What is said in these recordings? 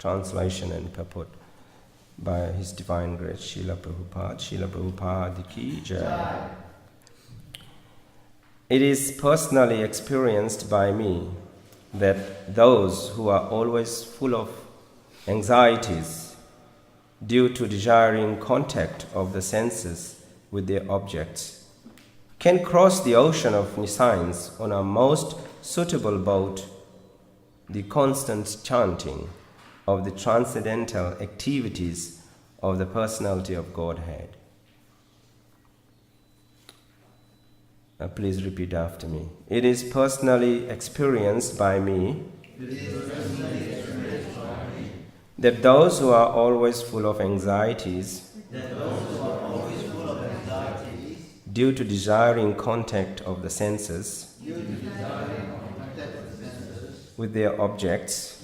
Translation and purport by His Divine Grace Srila Prabhupada. Srila Prabhupada Ki Jai. It is personally experienced by me that those who are always full of anxieties due to desiring contact of the senses with their objects can cross the ocean of nescience on a most suitable boat, the constant chanting of the transcendental activities of the personality of Godhead. Please repeat after me. It is personally experienced by me that those who are always full of anxieties due to desiring contact of the senses with their objects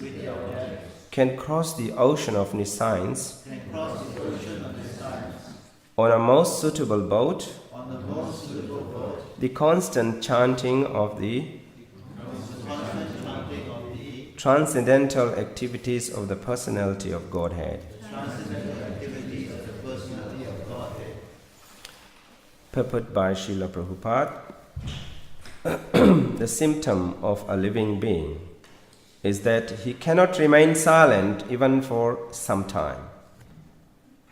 can cross the ocean of nescience on a most suitable boat, the constant chanting of the transcendental activities of the personality of Godhead. Purport by Srila Prabhupada. The symptom of a living being is that he cannot remain silent even for some time.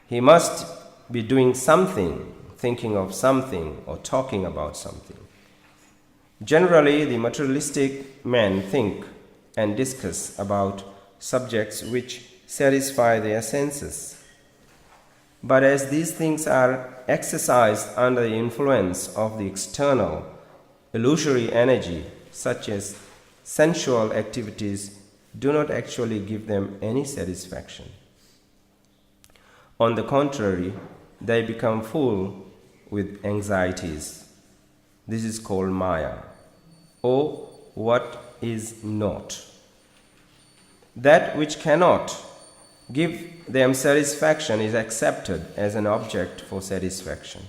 He must be doing something, thinking of something, or talking about something. Generally, the materialistic men think and discuss about subjects which satisfy their senses. But as these things are exercised under the influence of the external, illusory energy, such as sensual activities, do not actually give them any satisfaction. On the contrary, they become full with anxieties. This is called Maya, or what is not. That which cannot give them satisfaction is accepted as an object for satisfaction.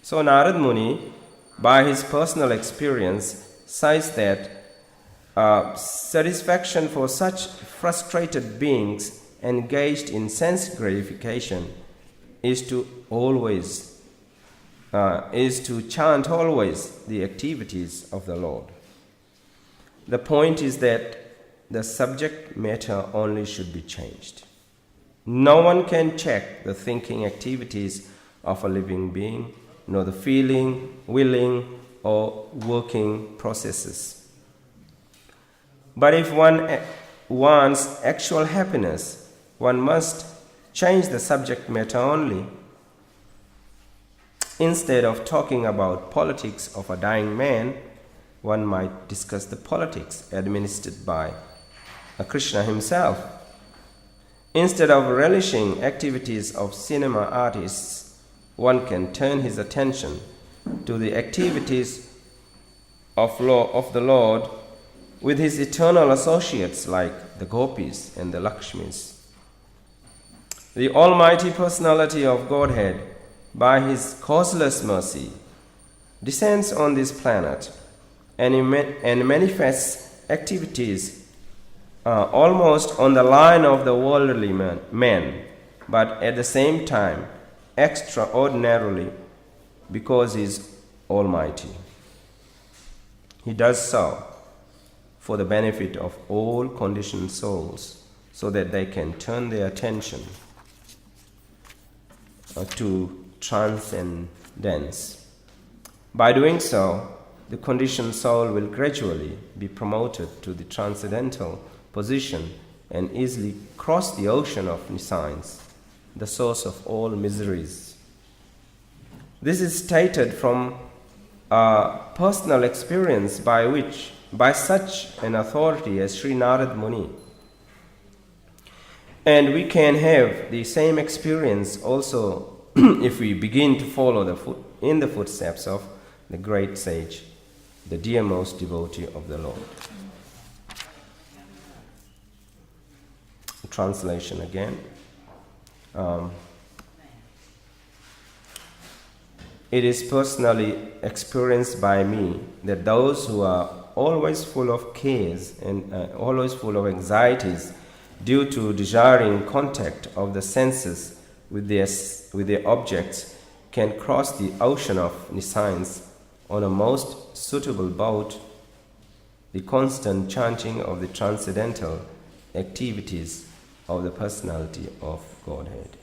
So Narad Muni, by his personal experience, says that satisfaction for such frustrated beings engaged in sense gratification is to chant always the activities of the Lord. The point is that the subject matter only should be changed. No one can check the thinking activities of a living being, nor the feeling, willing, or working processes. But if one wants actual happiness, one must change the subject matter only. Instead of talking about politics of a dying man, one might discuss the politics administered by Krishna himself. Instead of relishing activities of cinema artists, one can turn his attention to the activities of the Lord with his eternal associates like the gopis and the Lakshmis. The Almighty Personality of Godhead, by his causeless mercy, descends on this planet and manifests activities almost on the line of the worldly men, but at the same time extraordinarily, because he is almighty. He does so for the benefit of all conditioned souls, so that they can turn their attention to transcendence. By doing so, the conditioned soul will gradually be promoted to the transcendental position and easily cross the ocean of nescience, the source of all miseries. This is stated from a personal experience by such an authority as Sri Narad Muni. And we can have the same experience also if we begin to follow in the footsteps of the great sage, the dearmost devotee of the Lord. Translation again. It is personally experienced by me that those who are always full of cares and always full of anxieties due to desiring contact of the senses with their objects, can cross the ocean of nescience on a most suitable boat, the constant chanting of the transcendental activities of the personality of Godhead.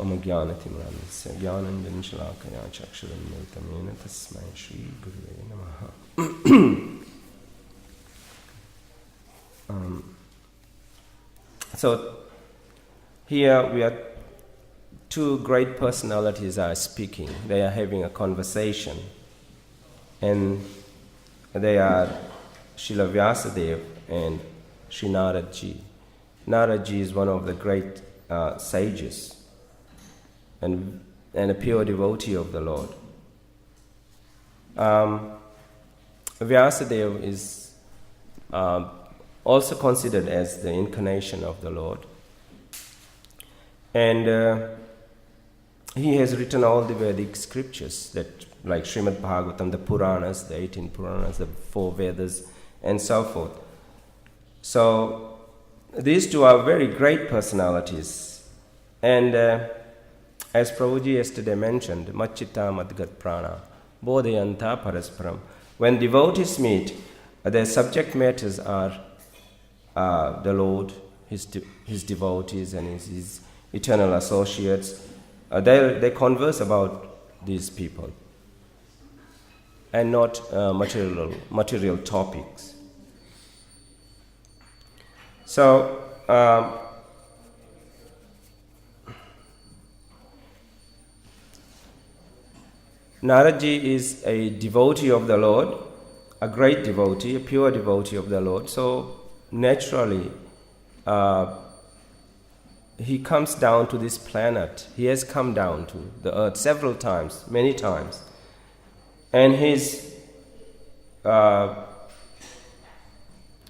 Om Jnanatimranasya Jnananjana Shalakaya Chakshuranmritamena Tasmai Shri Gurave Namaha. So here we are, two great personalities are speaking. They are having a conversation, and they are Srila Vyasadeva and Sri Naradji. Naradji is one of the great sages and a pure devotee of the Lord. Vyasadeva is also considered as the incarnation of the Lord. And he has written all the Vedic scriptures, that, like Srimad Bhagavatam, the Puranas, the 18 Puranas, the 4 Vedas, and so forth. So these two are very great personalities. And as Prabhuji yesterday mentioned, Machita Madgat Prana, Bodhayanta Parasparam. When devotees meet, their subject matters are the Lord, his devotees, and his eternal associates. They converse about these people and not material topics. So Naradji is a devotee of the Lord, a great devotee, a pure devotee of the Lord. So naturally, he comes down to this planet. He has come down to the earth several times, many times. And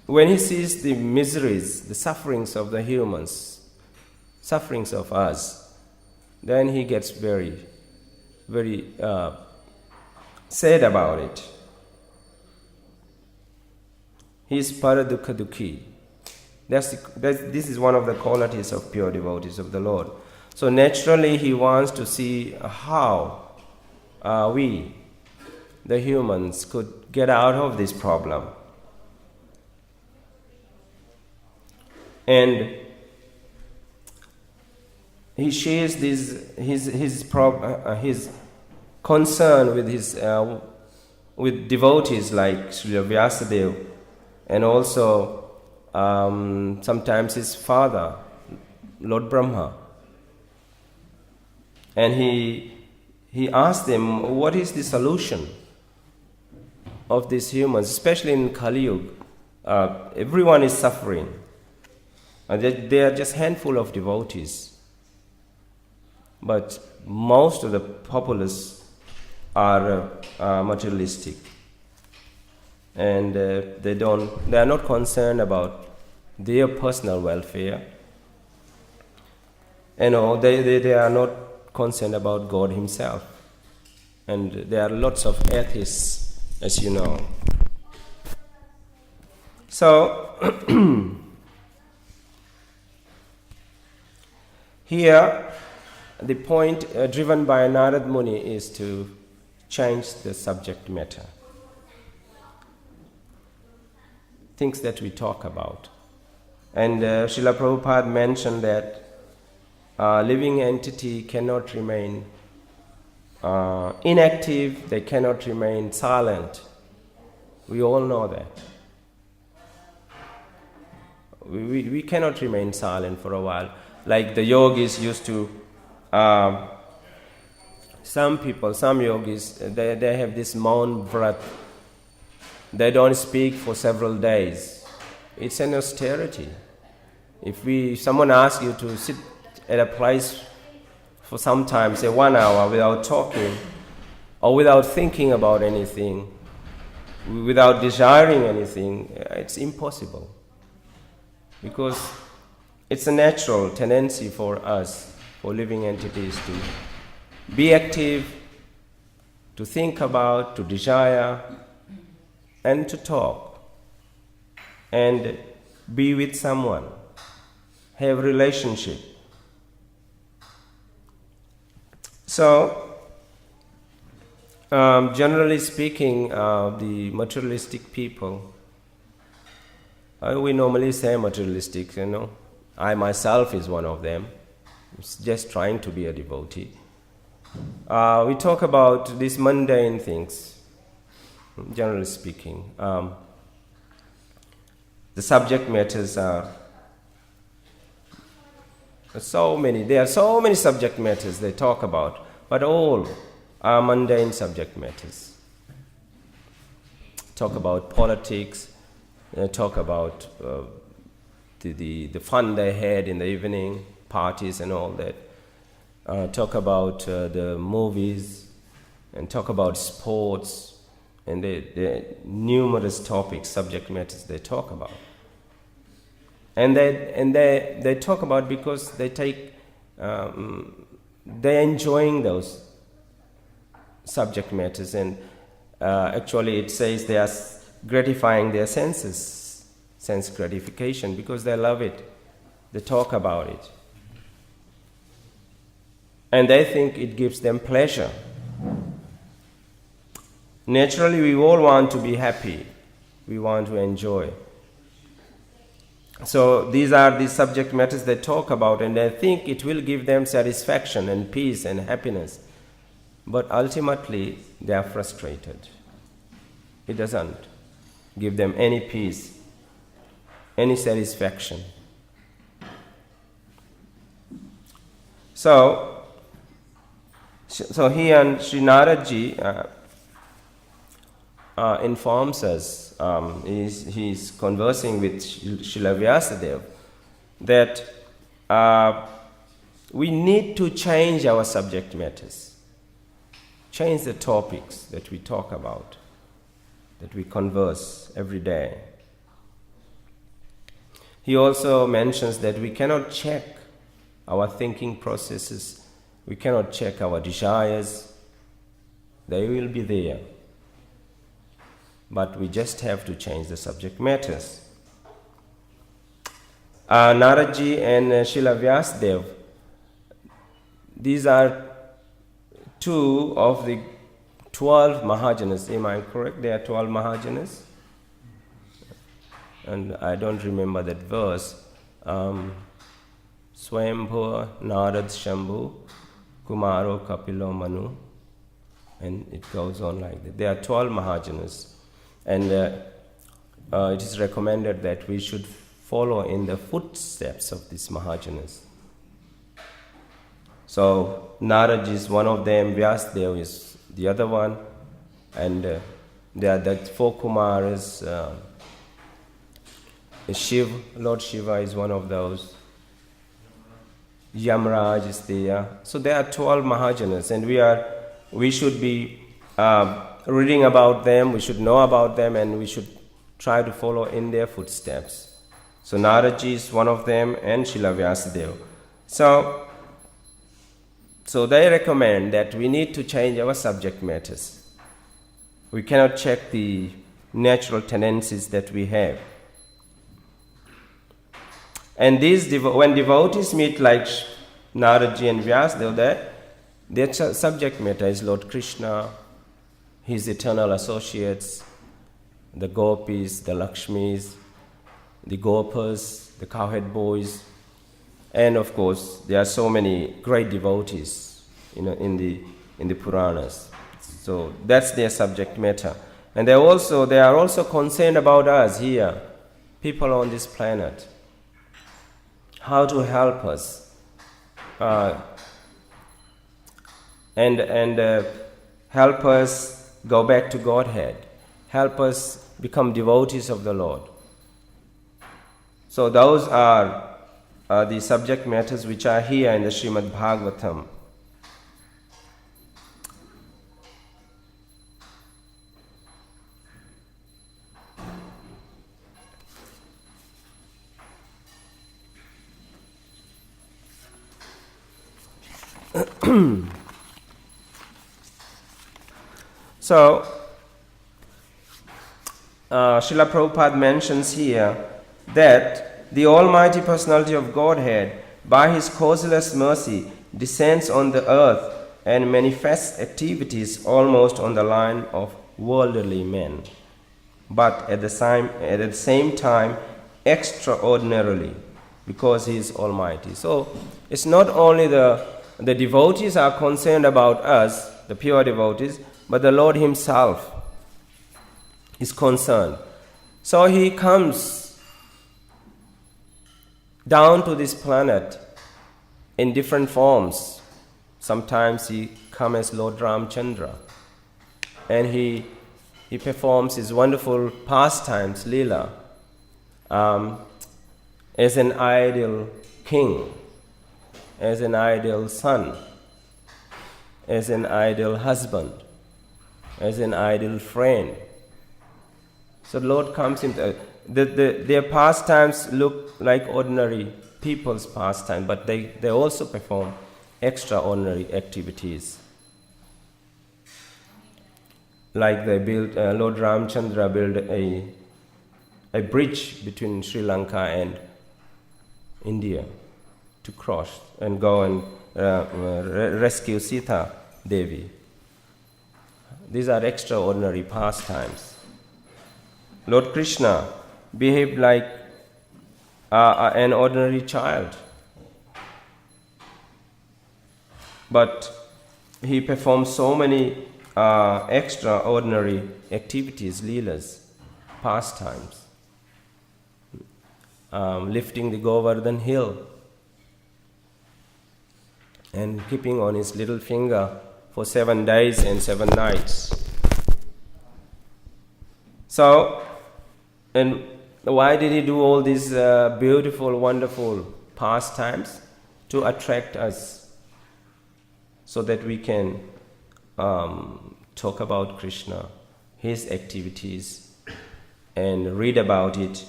when he sees the miseries, the sufferings of the humans, sufferings of us, then he gets very, very sad about it. He is paradukha dukhi. This is one of the qualities of pure devotees of the Lord. So naturally he wants to see how we, the humans, could get out of this problem. And he shares his concern with devotees like Srila Vyasadeva, and also sometimes his father, Lord Brahma. And he asked them, what is the solution of these humans, especially in Kali Yuga? Everyone is suffering. They are just a handful of devotees. But most of the populace are materialistic. And they are not concerned about their personal welfare. They are not concerned about God himself. And there are lots of atheists, as you know. So here the point driven by Narad Muni is to change the subject matter. Things that we talk about. And Srila Prabhupada mentioned that living entity cannot remain inactive, they cannot remain silent. We all know that. We cannot remain silent for a while. Like the yogis used to, some yogis, they have this maun vrat. They don't speak for several days. It's an austerity. If someone asks you to sit at a place for some time, say 1 hour, without talking, or without thinking about anything, without desiring anything, it's impossible. Because it's a natural tendency for us, for living entities, to be active, to think about, to desire, and to talk. And be with someone, have relationship. So, generally speaking, the materialistic people, we normally say materialistic, I myself is one of them, just trying to be a devotee. We talk about these mundane things, generally speaking. The subject matters are so many. There are so many subject matters they talk about, but all are mundane subject matters. Talk about politics, talk about the fun they had in the evening, parties and all that. Talk about the movies, and talk about sports, and the numerous topics, subject matters they talk about. And they talk about because they they're enjoying those subject matters, and actually it says they are gratifying their senses, sense gratification, because they love it. They talk about it. And they think it gives them pleasure. Naturally, we all want to be happy. We want to enjoy. So these are the subject matters they talk about, and they think it will give them satisfaction and peace and happiness. But ultimately, they are frustrated. It doesn't give them any peace, any satisfaction. So here Sri Naradji informs us, he's conversing with Srila Vyasadeva, that we need to change our subject matters, change the topics that we talk about, that we converse every day. He also mentions that we cannot check our thinking processes, we cannot check our desires. They will be there. But we just have to change the subject matters. Naradji and Srila Vyasadeva, these are two of the 12 Mahajanas. Am I correct? There are 12 Mahajanas? And I don't remember that verse. Swayambhuva, Narad, Shambhu, Kumaro, Kapilo, Manu, and it goes on like that. There are 12 Mahajanas, and it is recommended that we should follow in the footsteps of these Mahajanas. So Narad is one of them, Vyasadeva is the other one, and there are the 4 Kumaras. Lord Shiva is one of those. Yamraj is there. So there are 12 Mahajanas, and we should be reading about them, we should know about them, and we should try to follow in their footsteps. So Naradji is one of them, and Srila Vyasadeva. So they recommend that we need to change our subject matters. We cannot check the natural tendencies that we have. And when devotees meet like Naradji and Vyasadeva, their subject matter is Lord Krishna, His eternal associates, the gopis, the Lakshmis, the gopas, the cowhead boys, and of course there are so many great devotees in the Puranas. So that's their subject matter. And they are also concerned about us here, people on this planet. How to help us and help us go back to Godhead, help us become devotees of the Lord. So those are the subject matters which are here in the Srimad Bhagavatam. So, Srila Prabhupada mentions here that the Almighty Personality of Godhead, by His causeless mercy, descends on the earth and manifests activities almost on the line of worldly men, but at the same time extraordinarily, because He is Almighty. So it's not only the devotees are concerned about us, the pure devotees, but the Lord Himself is concerned. So He comes down to this planet in different forms. Sometimes He comes as Lord Ramchandra, and He performs His wonderful pastimes, Leela, as an ideal king, as an ideal son, as an ideal husband, as an ideal friend. So the Lord comes in. Their pastimes look like ordinary people's pastime, but they also perform extraordinary activities. Like they built, Lord Ramchandra built a bridge between Sri Lanka and India to cross and go and rescue Sita Devi. These are extraordinary pastimes. Lord Krishna behaved like an ordinary child, but He performed so many extraordinary activities, leelas, pastimes, lifting the Govardhan hill and keeping on His little finger for 7 days and 7 nights. So, and why did He do all these beautiful, wonderful pastimes? To attract us, so that we can talk about Krishna, His activities, and read about it,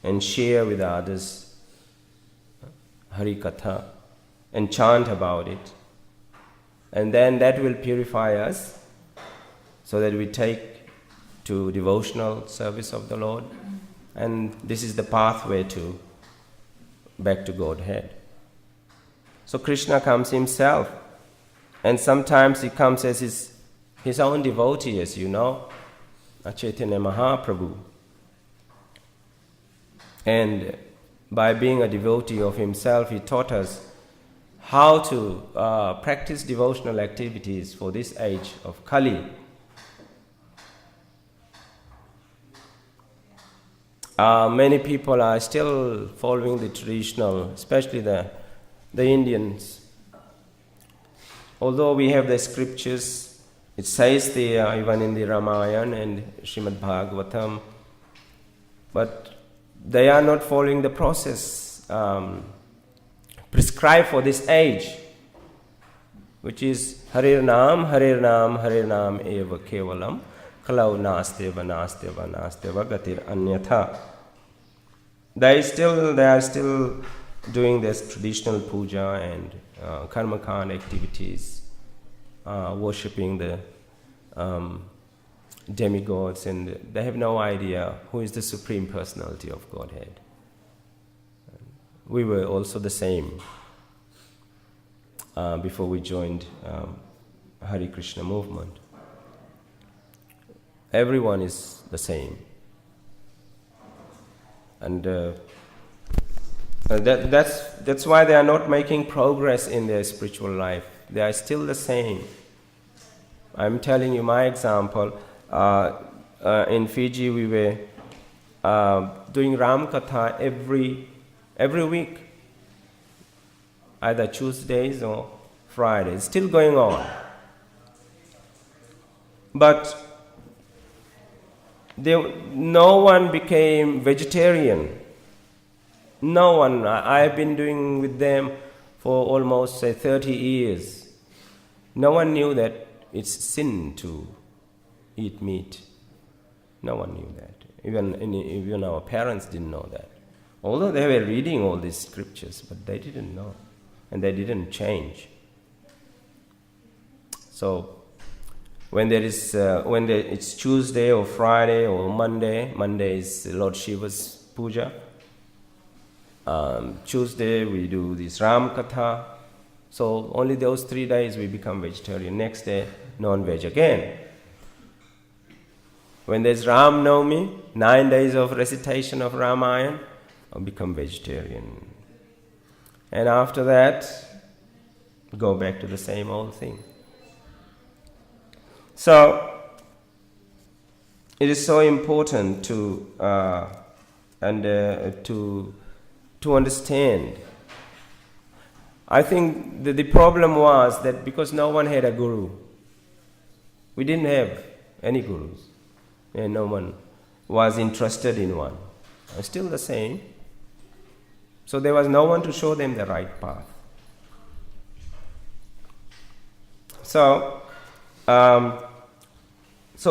and share with others Hari Katha, and chant about it. And then that will purify us, so that we take to devotional service of the Lord, and this is the pathway to back to Godhead. So Krishna comes Himself, and sometimes He comes as His own devotee, as you know, Chaitanya Mahaprabhu. And by being a devotee of Himself, He taught us how to practice devotional activities for this age of Kali. Many people are still following the traditional, especially the Indians. Although we have the scriptures, it says there, even in the Ramayana and Srimad Bhagavatam, but they are not following the process prescribed for this age, which is Harir Nam, Harir Nam, Harir Nam eva kevalam, kalau nasteva, nasteva, nasteva, gatir anyatha. They are still doing this traditional puja and karmakand activities, worshipping the demigods, and they have no idea who is the Supreme Personality of Godhead. We were also the same before we joined Hare Krishna movement. Everyone is the same. And that's why they are not making progress in their spiritual life. They are still the same. I'm telling you my example. In Fiji, we were doing Ram Katha every week, either Tuesdays or Fridays. Still going on. But no one became vegetarian. No one. I've been doing with them for almost 30 years. No one knew that it's sin to eat meat. No one knew that. Even our parents didn't know that. Although they were reading all these scriptures, but they didn't know, and they didn't change. So when it's Tuesday or Friday or Monday is Lord Shiva's puja, Tuesday we do this Ram Katha. So only those 3 days we become vegetarian. Next day, non-veg again. When there's Ram Navami, 9 days of recitation of Ramayana, I become vegetarian. And after that, go back to the same old thing. So, it is so important to understand. I think the problem was that because no one had a guru, we didn't have any gurus, and no one was interested in one. Still the same. So there was no one to show them the right path. So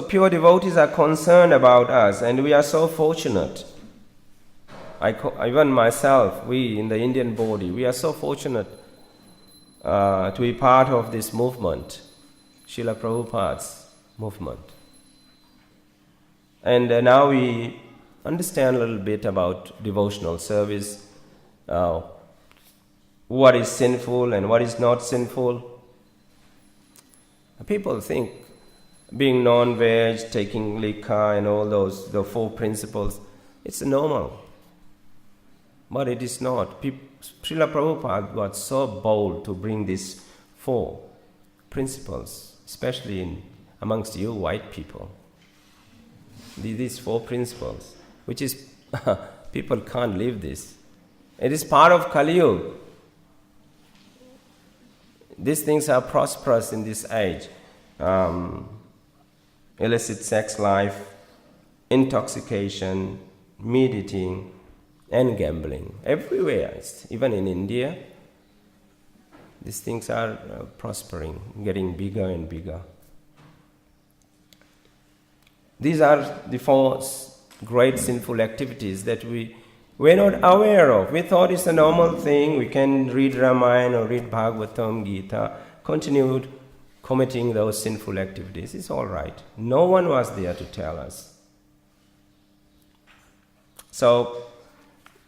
pure devotees are concerned about us, and we are so fortunate. Even myself, we in the Indian body, we are so fortunate to be part of this movement, Srila Prabhupada's movement. And now we understand a little bit about devotional service, what is sinful and what is not sinful. People think being non-veg, taking liquor and all those, the 4 principles, it's normal. But it is not. Srila Prabhupada was so bold to bring these 4 principles, especially amongst you white people. These 4 principles, which is, people can't live this. It is part of Kali Yuga. These things are prosperous in this age. Illicit sex life, intoxication, meat eating, and gambling. Everywhere, even in India, these things are prospering, getting bigger and bigger. These are the 4 great sinful activities that we were not aware of. We thought it's a normal thing. We can read Ramayana or read Bhagavatam, Gita, continued committing those sinful activities. It's all right. No one was there to tell us. So,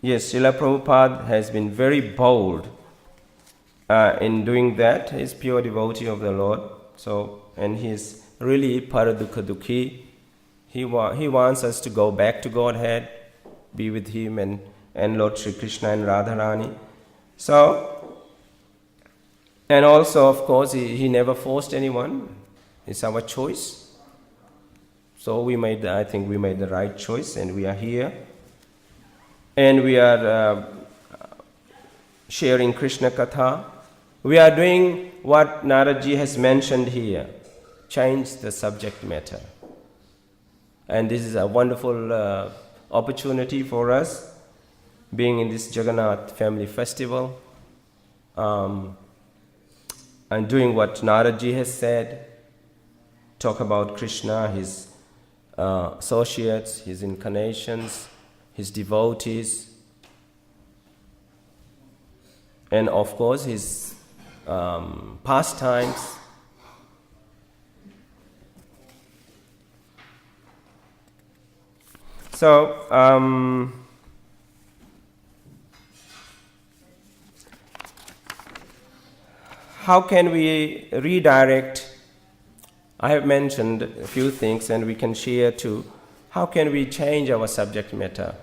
yes, Srila Prabhupada has been very bold in doing that. He's pure devotee of the Lord. So, and he's really paradukha dukhi. He wants us to go back to Godhead, be with Him and Lord Sri Krishna and Radharani. So, and also, of course, he never forced anyone. It's our choice. So I think we made the right choice, and we are here. And we are sharing Krishna Katha. We are doing what Naradji has mentioned here. Change the subject matter. And this is a wonderful opportunity for us, being in this Jagannath family festival, and doing what Naradji has said, talk about Krishna, his associates, his incarnations, his devotees, and of course his pastimes. So, how can we redirect? I have mentioned a few things, and we can share too. How can we change our subject matter?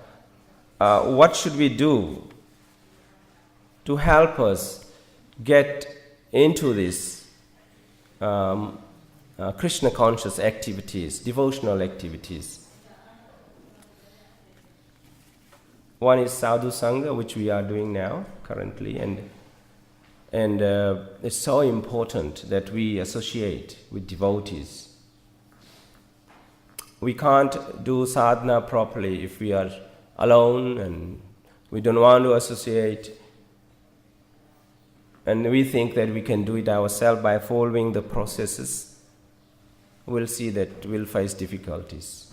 What should we do to help us get into this Krishna conscious activities, devotional activities? One is Sadhu Sangha, which we are doing now currently, and it's so important that we associate with devotees. We can't do sadhana properly if we are alone and we don't want to associate, and we think that we can do it ourselves by following the processes. We'll see that we'll face difficulties.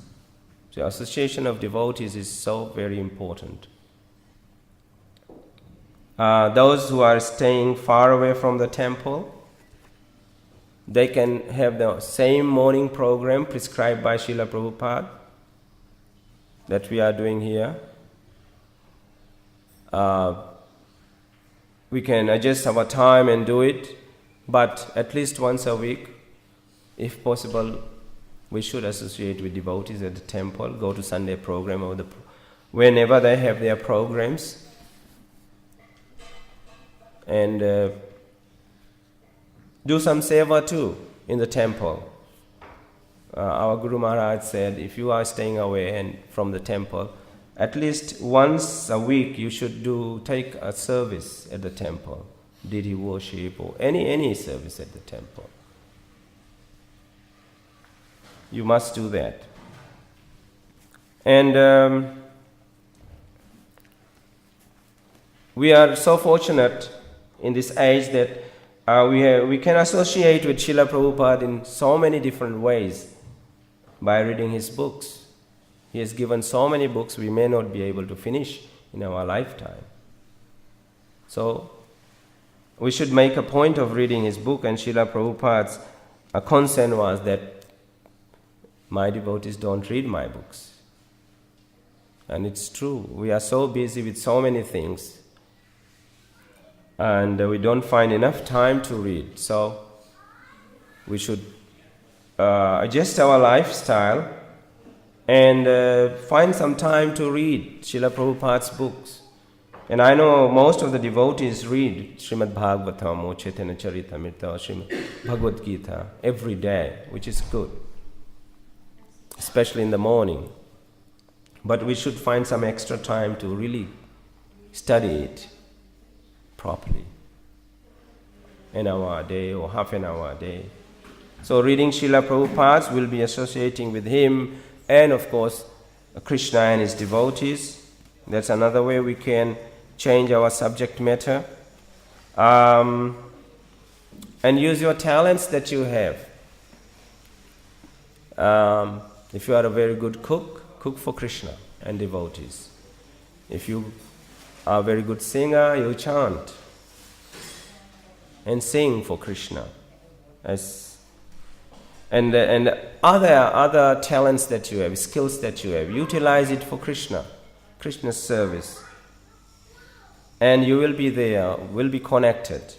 So association of devotees is so very important. Those who are staying far away from the temple, they can have the same morning program prescribed by Srila Prabhupada that we are doing here. we can adjust our time and do it, but at least once a week, if possible, we should associate with devotees at the temple, go to Sunday program or whenever they have their programs, and do some seva too in the temple. Our Guru Maharaj said, if you are staying away from the temple, at least once a week you should take a service at the temple, deity worship or any service at the temple. You must do that. And we are so fortunate in this age that we can associate with Srila Prabhupada in so many different ways by reading his books. He has given so many books we may not be able to finish in our lifetime. So we should make a point of reading his book, and Srila Prabhupada's concern was that my devotees don't read my books. And it's true. We are so busy with so many things, and we don't find enough time to read. So we should adjust our lifestyle and find some time to read Srila Prabhupada's books. And I know most of the devotees read Srimad Bhagavatam or Chaitanya Charitamrita or Srimad Bhagavad Gita every day, which is good, especially in the morning. But we should find some extra time to really study it properly, an hour a day or half an hour a day. So reading Srila Prabhupada will be associating with him and of course Krishna and his devotees. That's another way we can change our subject matter. And use your talents that you have. If you are a very good cook, cook for Krishna and devotees. If you are a very good singer, you chant and sing for Krishna. And other talents that you have, skills that you have, utilize it for Krishna's service. And you will be there, will be connected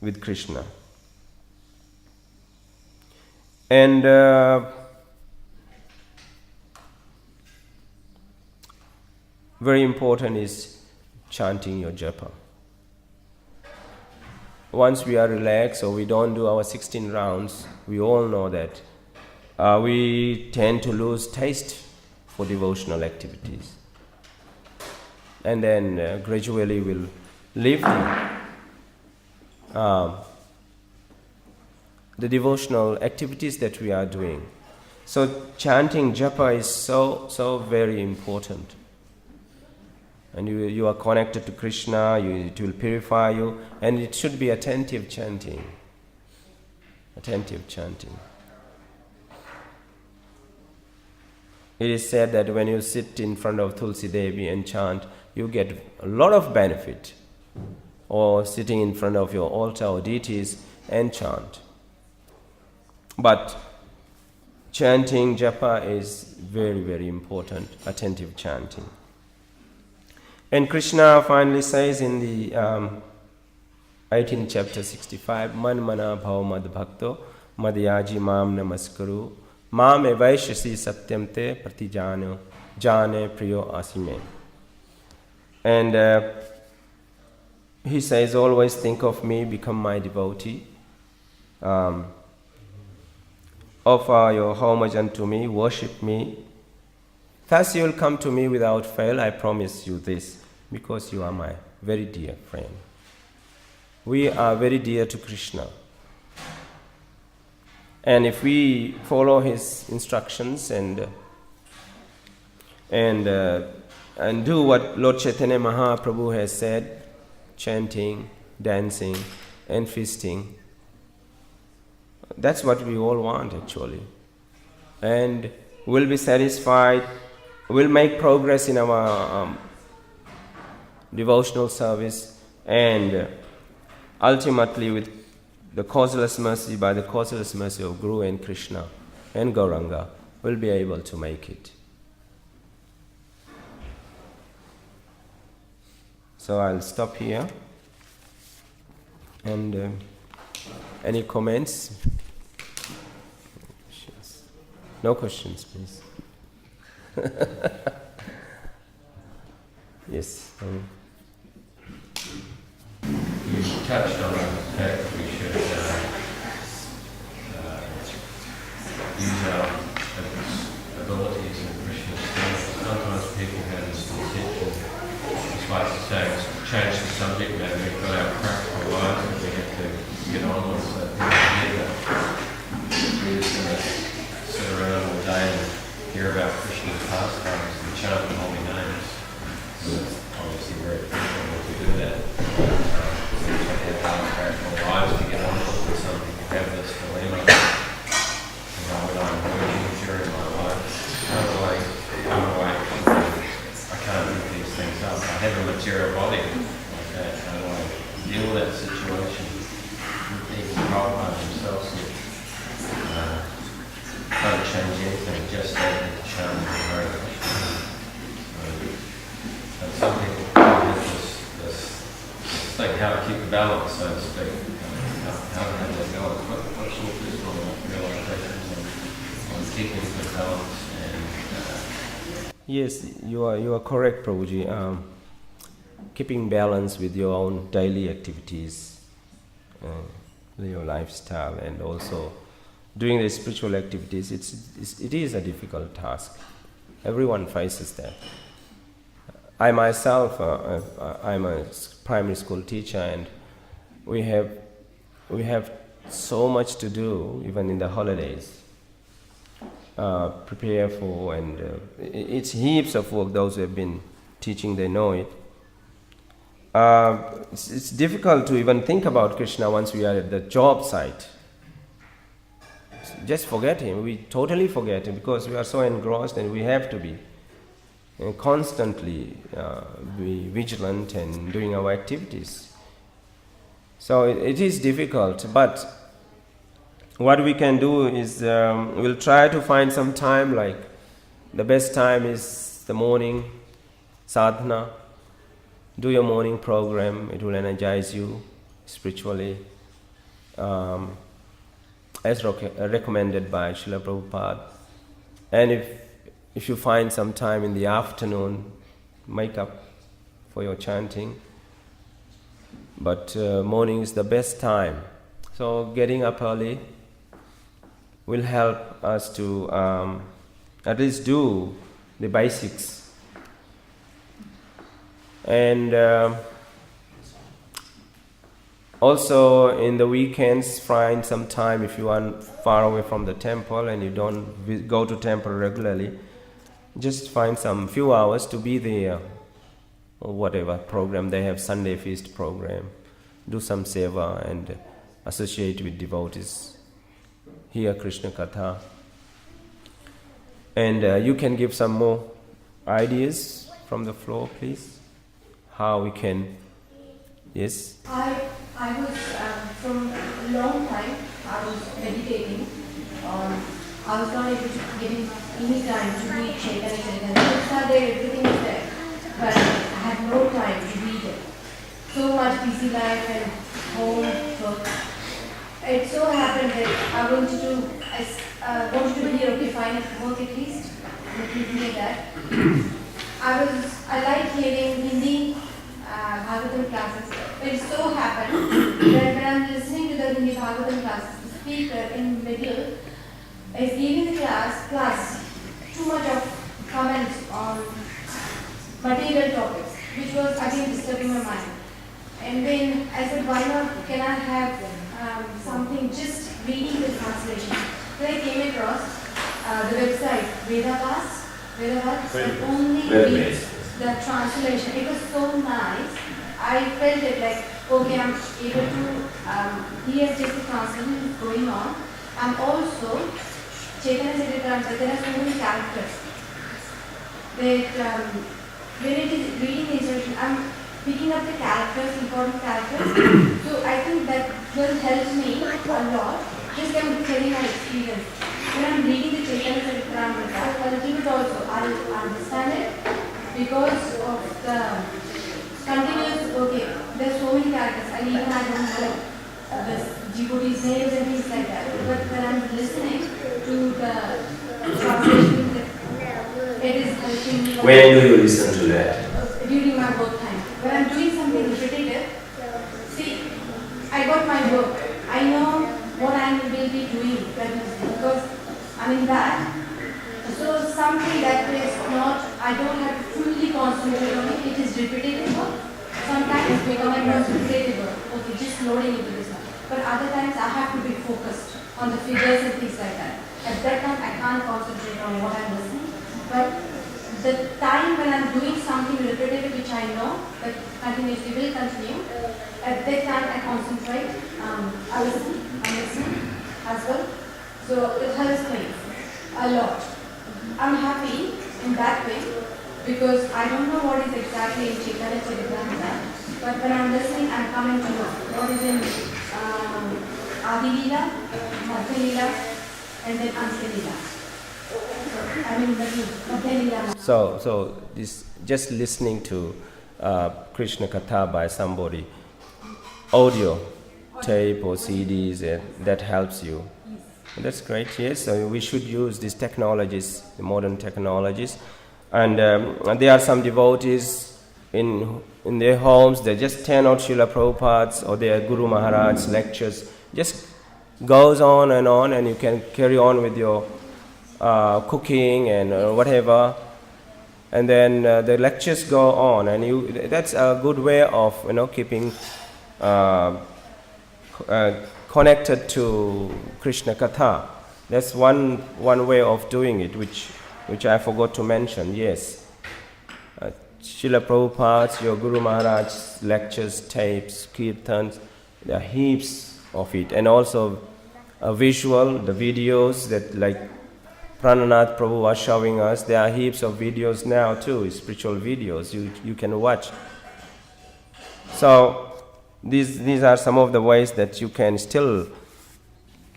with Krishna. And very important is chanting your japa. Once we are relaxed or we don't do our 16 rounds, we all know that we tend to lose taste for devotional activities. And then gradually we'll leave the devotional activities that we are doing. So chanting japa is so very important. And you are connected to Krishna, it will purify you, and it should be attentive chanting. Attentive chanting. It is said that when you sit in front of Tulsi Devi and chant, you get a lot of benefit. Or sitting in front of your altar or deities and chant. But chanting japa is very, very important, attentive chanting. And Krishna finally says in the 18th chapter 65, Man mana bhav mad bhakto madhyaji mam namaskaru mam evaishasi satyam te pratijano jane priyo asime. And he says, always think of me, become my devotee. Offer your homage unto me, worship me. Thus you will come to me without fail, I promise you this, because you are my very dear friend. We are very dear to Krishna. And if we follow his instructions and do what Lord Chaitanya Mahaprabhu has said, chanting, dancing, and feasting, that's what we all want actually. And we'll be satisfied. We'll make progress in our devotional service, and ultimately with the causeless mercy, by the causeless mercy of Guru and Krishna and Gauranga, we'll be able to make it. So I'll stop here. And any comments? No questions, please. Yes. You touched on the fact that we should use our abilities in Krishna's service. Sometimes people have this conception, despite the saying, change the subject matter. We've got our practical lives that we have to get on with, so we're just going to sit around all day and hear about Krishna's pastimes and chant the holy names. So it's obviously very difficult to do that. We have our practical lives to get on with, and some people have this dilemma. When I'm working during my life, how do I can't pick these things up. I have a material body like that. How do I deal with that situation? Even Prabhupada himself said, don't change anything, just let it chant the Hare Krishna. And some people have this thing, how to keep the balance, so to speak. How to have that balance. What's your personal realizations on keeping the balance? Yes, you are correct, Prabhuji. Keeping balance with your own daily activities, your lifestyle, and also doing the spiritual activities, it is a difficult task. Everyone faces that. I myself, I'm a primary school teacher, and we have so much to do, even in the holidays. Prepare for, and it's heaps of work. Those who have been teaching, they know it. It's difficult to even think about Krishna once we are at the job site. Just forget him. We totally forget him because we are so engrossed, and we have to be constantly be vigilant and doing our activities. So it is difficult, but what we can do is we'll try to find some time, like the best time is the morning sadhana. Do your morning program, it will energize you spiritually, as recommended by Srila Prabhupada. And if you find some time in the afternoon, make up for your chanting. But morning is the best time. So getting up early will help us to at least do the basics. And also in the weekends, find some time if you are far away from the temple and you don't go to temple regularly, just find some few hours to be there, or whatever program they have, Sunday feast program, do some seva and associate with devotees, hear Krishna Katha. And you can give some more ideas from the floor, please, how we can, yes? I was, from a long time, I was meditating on, I was not able to get any time to read Chaitanya Charitamrita. It's not there, everything is there, but I had no time to read it. So much busy life and home work. It so happened that I wanted to hear, okay, fine, work at least, let me hear that. I like hearing Hindi Bhagavatam classes. It so happened that when I'm listening to the Hindi Bhagavatam classes, the speaker in the middle is giving the class plus too much of comments on material topics, which was again disturbing my mind. And then I said, why not, can I have something just reading the translation? Then I came across the website Vedavat, and only reads the translation. It was so nice. I felt it like, okay, I'm able to hear just the translation is going on. I'm also, Chaitanya Charitamrita, there are so many characters that when it is reading the instruction, I'm picking up the characters, important characters. So I think that will help me a lot. Just I'm telling my experience. When I'm reading the Chaitanya Charitamrita, a little bit also, I'll understand it because of the continuous and even I don't know this devotees' names and things like that. But when I'm listening to the translation, it is helping me. When do you listen to that? During my work time. When I'm doing something repetitive, see, I got my work. I know what I will be doing because I'm in that. So something that is not, I don't have to fully concentrate on it. It is repetitive work. Sometimes it's becoming repetitive work. Okay, just loading into this one. But other times I have to be focused on the figures and things like that. At that time I can't concentrate on what I'm listening. But the time when I'm doing something repetitive which I know that continuously will continue, at that time I concentrate, I listen as well. So it helps me a lot. I'm happy in that way because I don't know what is exactly in Chaitanya Charitamrita, but when I'm listening, I'm coming to know what is in Adi Leela, Madhya Leela, and then Antya Leela. I mean, Madhya Leela. So this just listening to Krishna Katha by somebody, audio, tape or CDs, that helps you. That's great, yes. So we should use these technologies, the modern technologies. And there are some devotees in their homes, they just turn out Srila Prabhupada's or their Guru Maharaj's lectures. Just goes on, and you can carry on with your cooking and whatever. And then the lectures go on, and that's a good way of keeping connected to Krishna Katha. That's one way of doing it, which I forgot to mention. Yes, Srila Prabhupada's, your Guru Maharaj's lectures, tapes, kirtans, there are heaps of it, and also a visual, the videos that like Prananath Prabhu was showing us. There are heaps of videos now too, spiritual videos you can watch. So these are some of the ways that you can still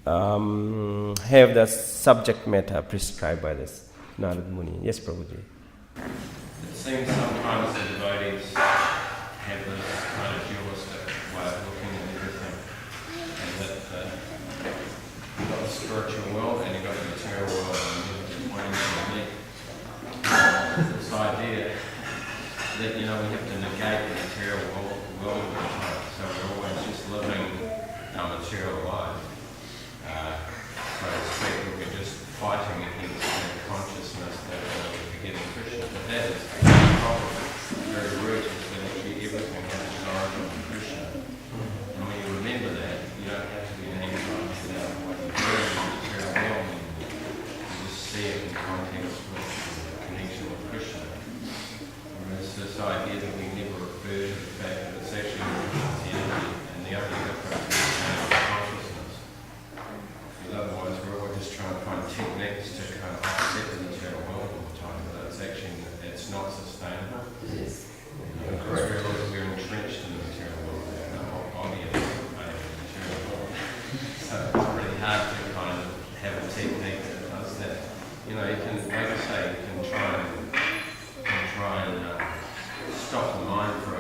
have the subject matter prescribed by this Narad Muni. Yes, Prabhuji. It seems sometimes the devotees have this kind of dualistic way of looking at everything, and that you've got the spiritual world and you've got the material world, and you're wanting to meet. This idea that we have to negate the material world all the time, so we're always just living our material life. So to speak, we're just fighting against the consciousness that we're forgetting Krishna. But that is the problem. Very root is that actually everything has its origin in Krishna. And when you remember that, you don't have to be angry about what you're doing in the material world anymore. You just see it in context with the connection with Krishna. Whereas this idea that we never refer to the fact that it's actually Krishna's energy, and the only difference is consciousness. Because otherwise we're all just trying to find techniques to kind of offset the material world all the time, but it's not sustainable. We're entrenched in the material world, and our whole body is made of the material world. So it's really hard to kind of have a technique that does that. You can, like I say, you can try and stop the mind for a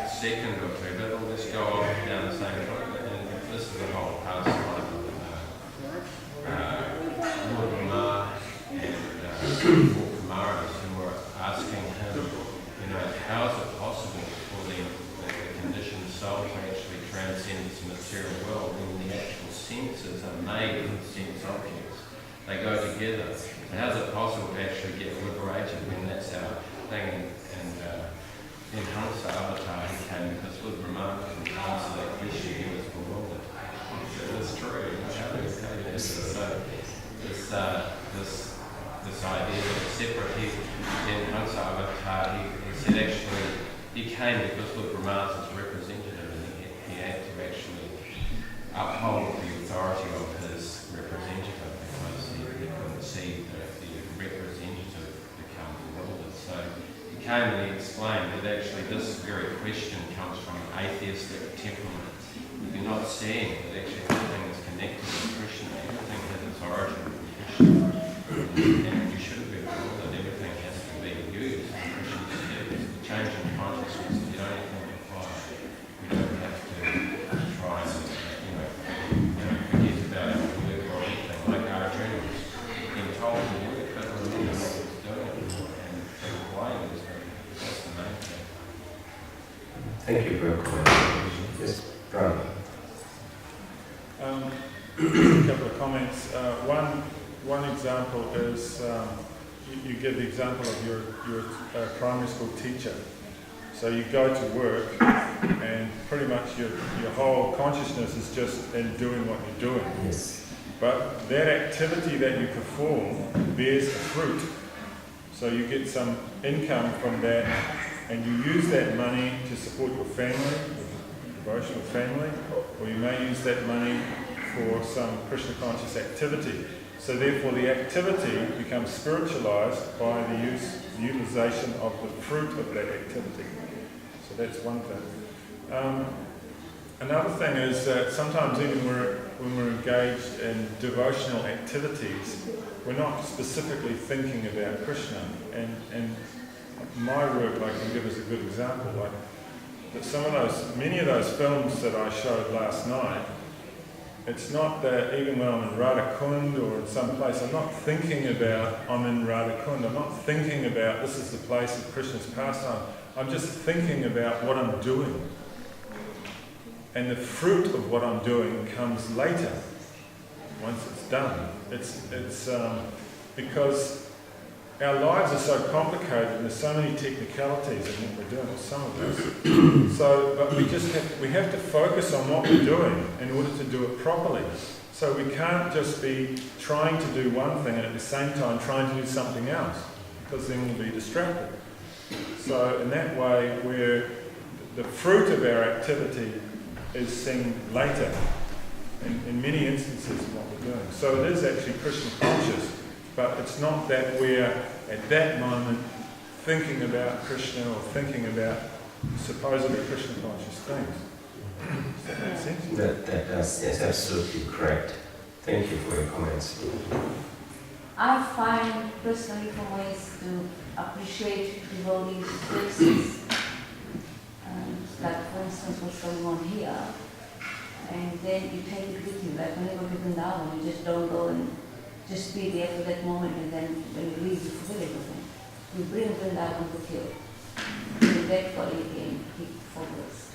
second or two, but it'll just go on down the same road. And this is the whole pastime of Lord Brahma and four Kumaras who were asking him, how is it possible for the conditioned soul to actually transcend this material world when the actual senses are made of sense objects? They go together. And how is it possible to actually get liberated when that's our thing? And in Hansa Avatar he came because Lord Brahma couldn't answer that question. He was bewildered. That's true. How do you say this? So this idea of separate, in Hansa Avatar he said actually he came because Lord Brahma is his representative, and he had to actually uphold the authority of his representative because he couldn't see the representative become bewildered. So he came and he explained that actually this very question comes from atheistic temperament. If you're not seeing that actually everything is connected with Krishna, everything has its origin from Krishna, and you shouldn't be bewildered. Everything has to be used in Krishna's service. The change in consciousness is the only thing required. We don't have to Thank you for your comment. Yes, Ram. A couple of comments. One example is you give the example of your primary school teacher. So you go to work and pretty much your whole consciousness is just in doing what you're doing. Yes. But that activity that you perform bears a fruit. So you get some income from that and you use that money to support your family, your devotional family, or you may use that money for some Krishna conscious activity. So therefore the activity becomes spiritualized by the utilization of the fruit of that activity. So that's one thing. Another thing is that sometimes even when we're engaged in devotional activities, we're not specifically thinking about Krishna. And my work, I can give as a good example, like that many of those films that I showed last night, it's not that even when I'm in Radha Kund or in some place, I'm not thinking about I'm in Radha Kund. I'm not thinking about this is the place of Krishna's pastime. I'm just thinking about what I'm doing. And the fruit of what I'm doing comes later, once it's done. It's because our lives are so complicated and there's so many technicalities in what we're doing, some of us. But we have to focus on what we're doing in order to do it properly. So we can't just be trying to do one thing and at the same time trying to do something else, because then we'll be distracted. So in that way, the fruit of our activity is seen later in many instances of what we're doing. So it is actually Krishna conscious, but it's not that we're at that moment thinking about Krishna or thinking about supposedly Krishna conscious things. Does that make sense? That's absolutely correct. Thank you for your comments. I find personally for ways to appreciate devotees' places. Like for instance what's going on here, and then you take it with you. Like when you go to Vrindavan, you just don't go and just be there for that moment, and then when you leave you forget everything. You bring Vrindavan with you. You that body again, keep focused.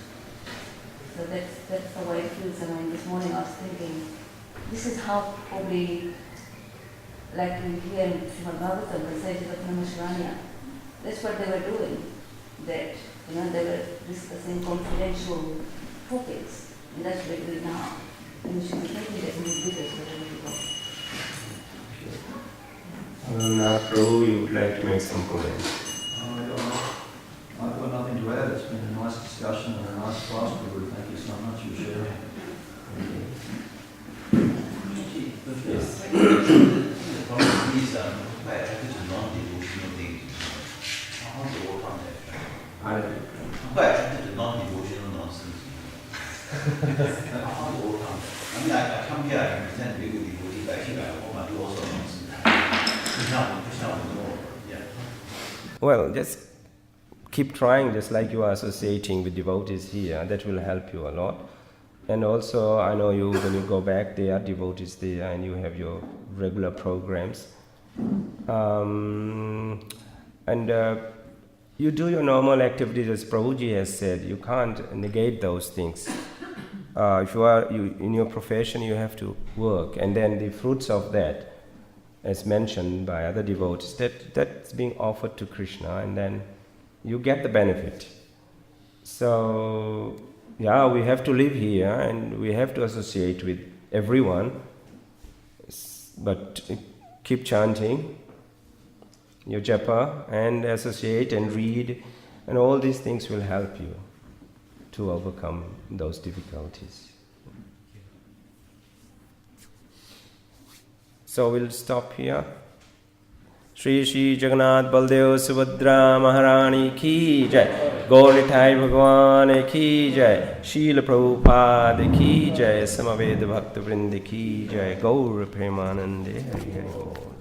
So that's the way it feels. I mean, this morning I was thinking, this is how probably, like we hear in Srimad Bhagavatam, the sages of Namaskar, that's what they were doing. That they were discussing confidential topics, and that's what we're doing now. And we should be taking that in the business wherever we go. Now, Prabhu, you would like to make some comments? I've got nothing to add. It's been a nice discussion and a nice class, Guru. Thank you so much for sharing. Yes. The problem is quite attracted to non-devotional things. How to work on that? I'm quite attracted to non-devotional nonsense. How to work on that? I mean, I come here, I pretend to be a good devotee, but actually I want to do all sorts of nonsense. Well, just keep trying, just like you are associating with devotees here. That will help you a lot. And also, I know you, when you go back, there are devotees there, and you have your regular programs. You do your normal activities, as Prabhuji has said. You can't negate those things. If you in your profession, you have to work, and then the fruits of that, as mentioned by other devotees, that's being offered to Krishna, and then you get the benefit. So, yeah, we have to live here, and we have to associate with everyone, but keep chanting your japa and associate and read, and all these things will help you to overcome those difficulties. So we'll stop here. Shri Shri Jagannath Baldev Subhadra Maharani Ki Jai, Gaur Nitai Bhagwan Ki Jai, Srila Prabhupada Ki Jai, Samaveda Bhakta Vrinda Ki Jai, Gaur Premanande Hari Hari Bol.